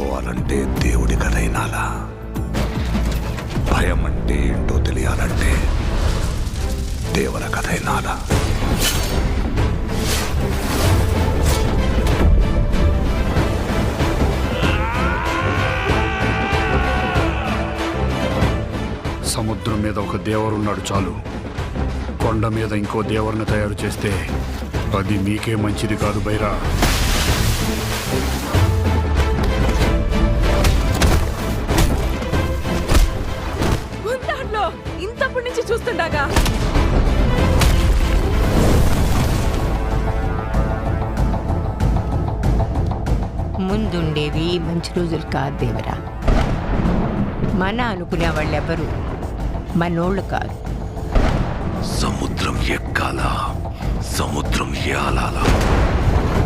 తెలుసుకోవాలంటే దేవుడి కథ వినాలా? భయం అంటే ఏంటో తెలియాలంటే దేవర కథ వినాలా? సముద్రం మీద ఒక దేవరున్నాడు చాలు. కొండ మీద ఇంకో దేవరుని తయారు చేస్తే అది మీకే మంచిది కాదు బైరా. దాంట్లో ఇంతప్పటి నుంచి చూస్తుండగా ముందుండేవి మంచి రోజులు కాదు దేవరా. మన అనుకునే వాళ్ళెవరు మనోళ్ళు కాదు. సముద్రం ఎక్కాలా, సముద్రం ఏలాలా?